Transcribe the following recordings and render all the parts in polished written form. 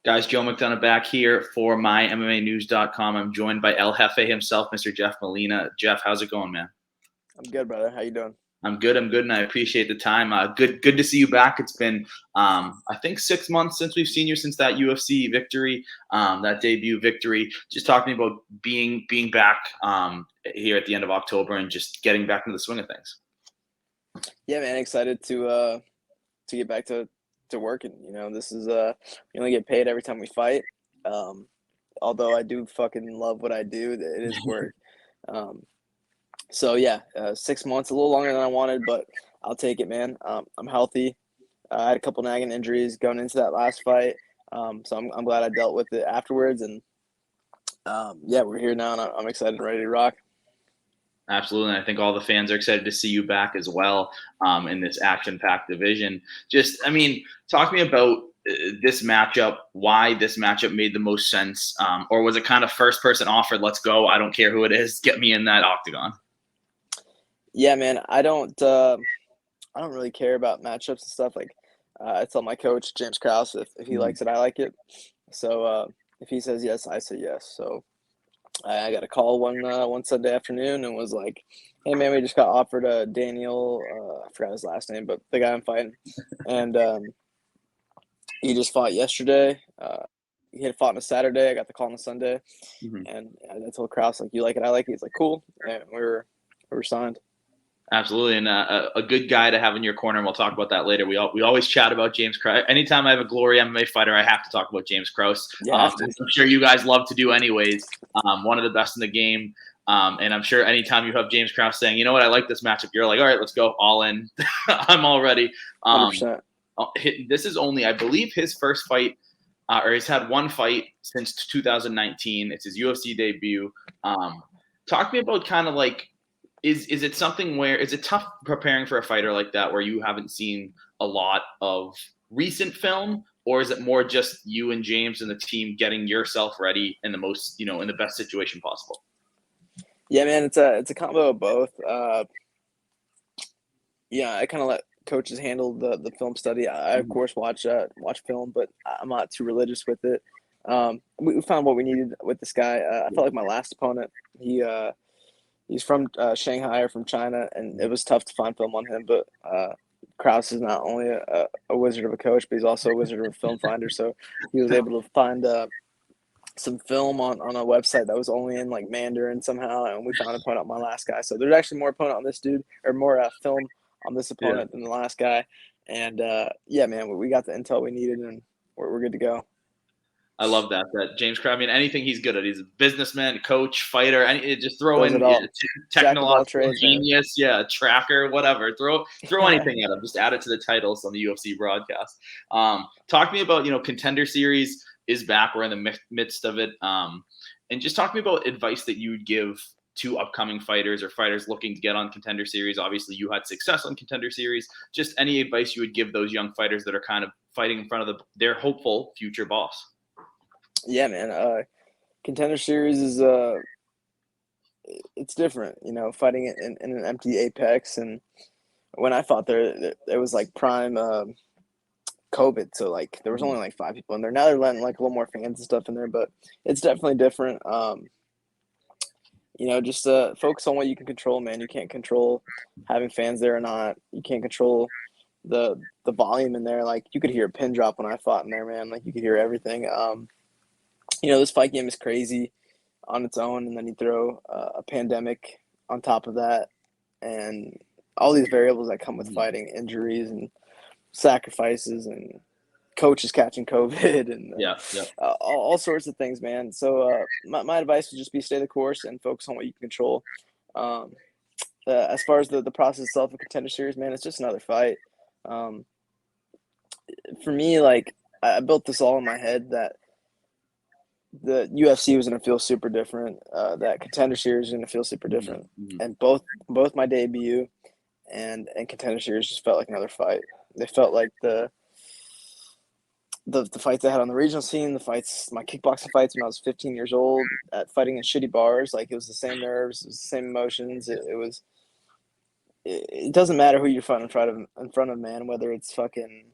Guys, Joe McDonough back here for MyMMAnews.com. I'm joined by El Jefe himself, Mr. Jeff Molina. Jeff, how's it going, man? I'm good, brother. How you doing? I'm good, and I appreciate the time. Good to see you back. It's been, I think, 6 months since we've seen you since that UFC victory, that debut victory. Just talking about being back here at the end of October and just getting back into the swing of things. Yeah, man. Excited to get back to working. This is we only get paid every time we fight. Um, Although I do fucking love what I do, it is work. Um, so yeah, 6 months, a little longer than I wanted, but I'll take it, man. I'm healthy. I had a couple nagging injuries going into that last fight, so I'm glad I dealt with it afterwards. And yeah, we're here now, and I'm excited and ready to rock. Absolutely. And I think all the fans are excited to see you back as well in this action packed division. Talk to me about this matchup, why this matchup made the most sense. Or was it kind of first person offered, let's go, I don't care who it is, get me in that octagon? Yeah, man. I don't really care about matchups and stuff. Like, I tell my coach James Krause if he likes it, I like it. So if he says yes, I say yes. So I got a call one Sunday afternoon and was like, "Hey man, we just got offered a Daniel. I forgot his last name, but the guy I'm fighting, and he just fought yesterday. He had fought on a Saturday. I got the call on a Sunday, Mm-hmm. and I told Krause like, "You like it, I like it." He's like, "Cool," and we were signed. Absolutely, and a good guy to have in your corner, and we'll talk about that later. We always chat about James Krause. Anytime I have a Glory MMA fighter, I have to talk about James Krause. You have to. I'm sure you guys love to do anyways. One of the best in the game, and I'm sure anytime you have James Krause saying, "You know what, I like this matchup," you're like, "All right, let's go all in." I'm all ready. 100%. This is only, I believe, his first fight, or he's had one fight since 2019. It's his UFC debut. Talk to me about kind of like is it something where is it tough preparing for a fighter like that where you haven't seen a lot of recent film, or is it more just you and James and the team getting yourself ready in the most, in the best situation possible? Yeah, man, it's a combo of both. Yeah, I kind of let coaches handle the film study. I of course watch film, but I'm not too religious with it. We found what we needed with this guy. I felt like my last opponent. He's from Shanghai or from China, and it was tough to find film on him. But Kraus is not only a wizard of a coach, but he's also a wizard of a film finder. So he was able to find some film on a website that was only in like Mandarin somehow, and we found a opponent on my last guy. So there's actually more opponent on this dude, or more film on this Yeah. opponent than the last guy. And yeah, man, we got the intel we needed, and we're good to go. I love that James Crowder. I mean, anything he's good at. He's a businessman, coach, fighter. Just throw Does it in all. Jack of all technological trades, man. genius, yeah, tracker, whatever. Throw anything at him. Just add it to the titles on the UFC broadcast. Talk to me about Contender Series is back. We're in the midst of it, and just talk to me about advice that you would give to upcoming fighters or fighters looking to get on Contender Series. Obviously, you had success on Contender Series. Just any advice you would give those young fighters that are kind of fighting in front of their hopeful future boss. Yeah, man. Contender Series is it's different, fighting in an empty Apex. And when I fought there, it was like prime COVID, so like there was only like 5 people in there. Now they're letting like a little more fans and stuff in there, but it's definitely different. Just focus on what you can control, man. You can't control having fans there or not. You can't control the volume in there. Like you could hear a pin drop when I fought in there, man. Like you could hear everything. This fight game is crazy on its own, and then you throw a pandemic on top of that, and all these variables that come with fighting, injuries and sacrifices, and coaches catching COVID, and Yeah, yeah. all sorts of things, man. So my advice would just be stay the course and focus on what you can control. Um, as far as the process itself of Contender Series, man, it's just another fight. Um, for me, like I built this all in my head that the UFC was going to feel super different. That Contender Series was going to feel super different, Mm-hmm. and both my debut and Contender Series just felt like another fight. They felt like the fights I had on the regional scene, the fights, my kickboxing fights when I was 15 years old, at fighting in shitty bars. Like it was the same nerves, it was the same emotions. It doesn't matter who you're fighting in front of, man. Whether it's fucking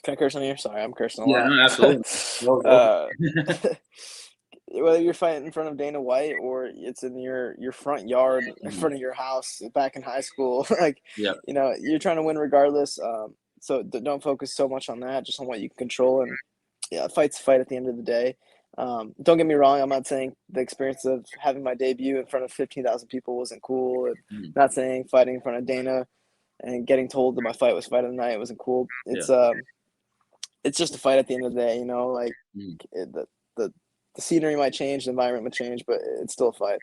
Can I curse on here? Sorry, I'm cursing a Yeah, lot. no, absolutely. Go uh, whether you're fighting in front of Dana White or it's in your front yard, in Mhm. front of your house, back in high school, like, Yeah, you're trying to win regardless. So don't focus so much on that, just on what you can control. And yeah, fight's a fight at the end of the day. Don't get me wrong. I'm not saying the experience of having my debut in front of 15,000 people wasn't cool. And mhm. not saying fighting in front of Dana and getting told that my fight was fight of the night wasn't cool. Yeah. It's just a fight at the end of the day, like Mhm. the the scenery might change, the environment might change, but it's still a fight.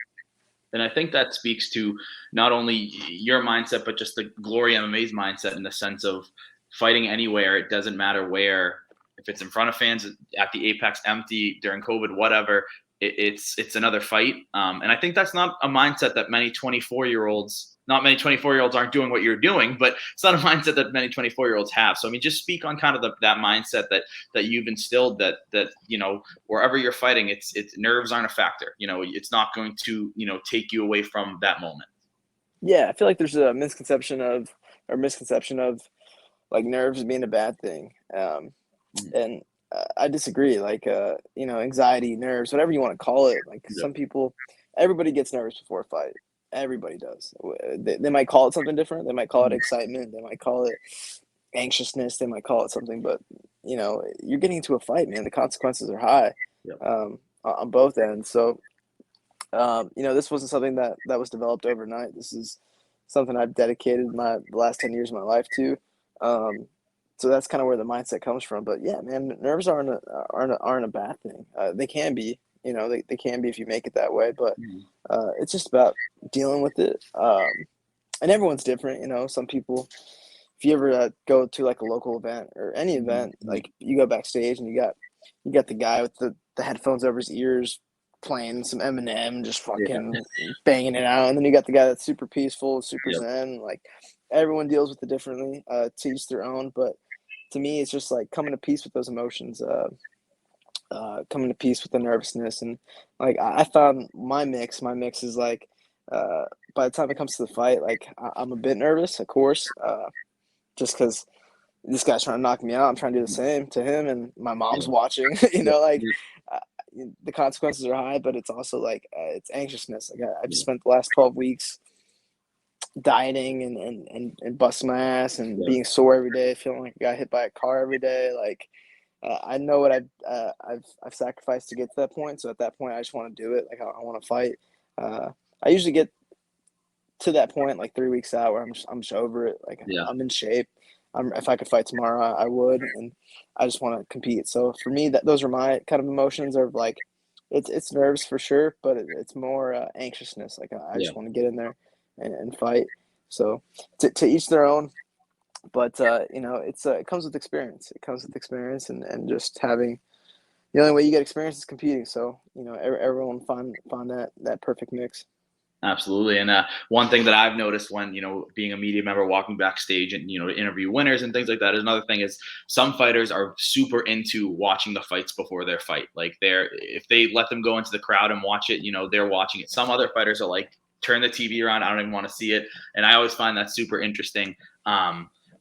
And I think that speaks to not only your mindset, but just the Glory MMA's mindset in the sense of fighting anywhere. It doesn't matter where, if it's in front of fans at the Apex empty during COVID, whatever. It's another fight. And I think that's not a mindset that many 24-year-olds, not many 24-year-olds aren't doing what you're doing, but it's not a mindset that many 24-year-olds have. So I mean, just speak on kind of that mindset that you've instilled, that wherever you're fighting, it's nerves aren't a factor. It's not going to take you away from that moment. Yeah, I feel like there's a misconception of like nerves being a bad thing. Mhm. And I disagree. Like, anxiety, nerves, whatever you want to call it. Like, Yeah. some people, everybody gets nervous before a fight. Everybody does. They might call it something different. They might call it Mhm. excitement. They might call it anxiousness. They might call it something. But you're getting into a fight, man. The consequences are high, Yeah. on both ends. So, this wasn't something that was developed overnight. This is something I've dedicated the last 10 years of my life to. So that's kind of where the mindset comes from. But yeah, man, nerves aren't a bad thing. They can be, they can be if you make it that way. But Mhm. it's just about dealing with it. And everyone's different. Some people. If you ever go to like a local event or any event, Mhm. like you go backstage and you got the guy with the headphones over his ears playing some Eminem, just Yeah. fucking banging it out, and then you got the guy that's super peaceful, super Yeah. zen. Like, everyone deals with it differently, to each their own. But to me, it's just like coming to peace with those emotions, coming to peace with the nervousness, and like I found my mix. My mix is like, by the time it comes to the fight, like I'm a bit nervous, of course, just because this guy's trying to knock me out. I'm trying to do the same to him, and my mom's Yeah. watching. Yeah. Like, Yeah. uh, the consequences are high, but it's also like, it's anxiousness. Like, I just Yeah. spent the last 12 weeks dieting and busting my ass and Yeah. being sore every day, feeling like I got hit by a car every day. Like, I know what I've sacrificed to get to that point. So at that point, I just want to do it. Like, I want to fight. I usually get to that point like 3 weeks out where I'm just over it. Like, Yeah. I'm in shape. If I could fight tomorrow, I would, and I just want to compete. So for me, those are my kind of emotions. Are like, it's nerves for sure, but it's more anxiousness. Like, I Yeah. just want to get in there and fight. So to each their own. But it comes with experience. It comes with experience, and just having, the only way you get experience is competing. So everyone find that perfect mix. Absolutely. And one thing that I've noticed when, being a media member, walking backstage and, to interview winners and things like that, is another thing is some fighters are super into watching the fights before their fight. Like, if they let them go into the crowd and watch it, they're watching it. Some other fighters are like, turn the TV around. I don't even want to see it. And I always find that super interesting.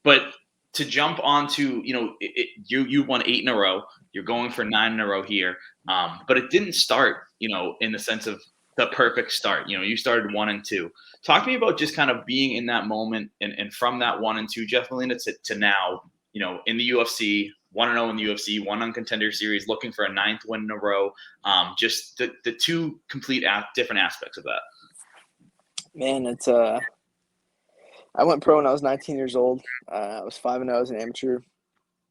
But to jump onto, you won 8 in a row. You're going for 9 in a row here. But it didn't start, in the sense of the perfect start. You started 1-2. Talk to me about just kind of being in that moment, and from that 1-2, Jeff Molina, to now, in the UFC, 1-0 in the UFC, one on Contender Series, looking for a 9th win in a row. Just the two complete different aspects of that. Man, I went pro when I was 19 years old. I was 5-0 as an amateur,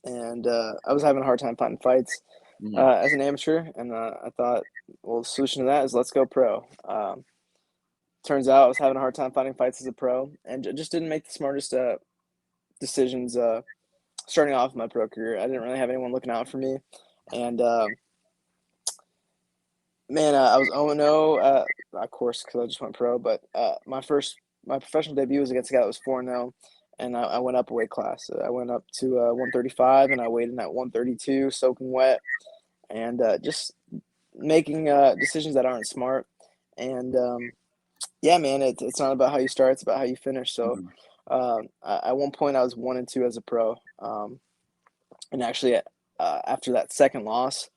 and I was having a hard time finding fights Mhm. as an amateur. And I thought, well, the solution to that is let's go pro. Turns out I was having a hard time finding fights as a pro, and just didn't make the smartest decisions starting off my pro career. I didn't really have anyone looking out for me, and man, I was 0-0, of course, because I just went pro. But my professional debut was against a guy that was 4-0, and I went up a weight class. I went up to 135, and I weighed in at 132, soaking wet, and just making decisions that aren't smart. And yeah, man, it's not about how you start; it's about how you finish. So Mhm. at one point, I was 1-2 as a pro. And actually, after that second loss,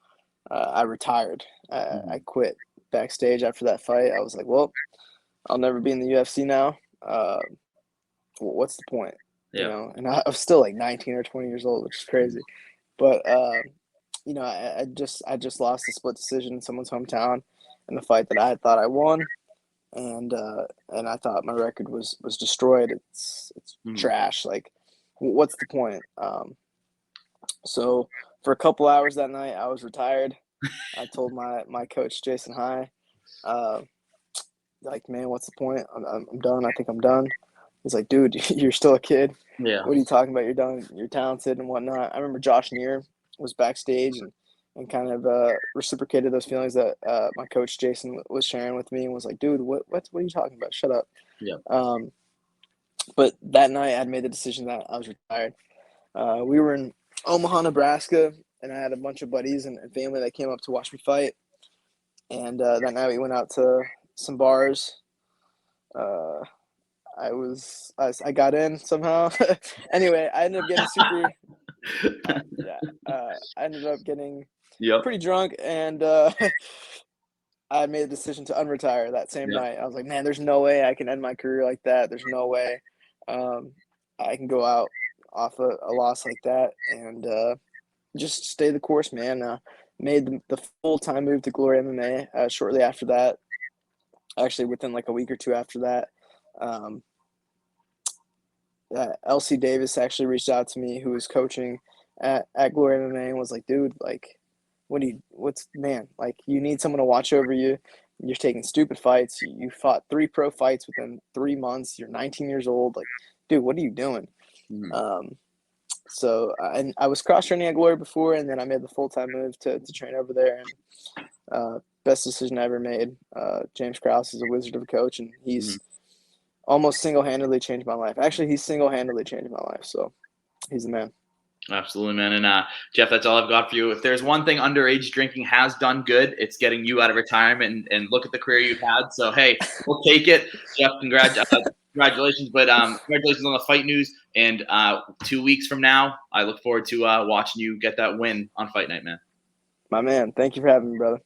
I retired. I quit backstage after that fight. I was like, well, I'll never be in the UFC now. What's the point? You Yeah. know, and I was still like 19 or 20 years old, which is crazy. But you know, I just lost a split decision in someone's hometown in the fight that I thought I won, and I thought my record was destroyed. It's trash. Like, what's the point? So for a couple hours that night, I was retired. I told my coach Jason High, uh, like, man, what's the point? I'm done. I think I'm done. He's like, dude, you're still a kid. Yeah. What are you talking about? You're done. You're talented and whatnot. I remember Josh Neer was backstage and kind of reciprocated those feelings that my coach Jason was sharing with me and was like, dude, what are you talking about? Shut up. Yeah. But that night, I'd made the decision that I was retired. We were in Omaha, Nebraska, and I had a bunch of buddies and family that came up to watch me fight. And that night, we went out to some bars. I got in somehow. Anyway, I ended up getting super. Yeah, I ended up getting pretty drunk, and I made a decision to unretire that same night. I was like, man, there's no way I can end my career like that. There's no way I can go out off a loss like that, and just stay the course, man. Made the full-time move to Glory MMA shortly after that. Actually, within like a week or two after that. LC Davis actually reached out to me, who was coaching at Glory MMA, and was like, dude, like, like, you need someone to watch over you. You're taking stupid fights. You fought 3 pro fights within 3 months. You're 19 years old. Like, dude, what are you doing? So I was cross training at Glory before, and then I made the full-time move to train over there. And best decision I ever made. James Krause is a wizard of a coach, and he's almost single-handedly changed my life. Actually, he's single-handedly changed my life. So he's the man. Absolutely, man. And Jeff, that's all I've got for you. If there's one thing underage drinking has done good, it's getting you out of retirement and look at the career you've had. So, hey, we'll take it. Jeff, congratulations. But congratulations on the fight news. And 2 weeks from now, I look forward to watching you get that win on Fight Night, man. My man. Thank you for having me, brother.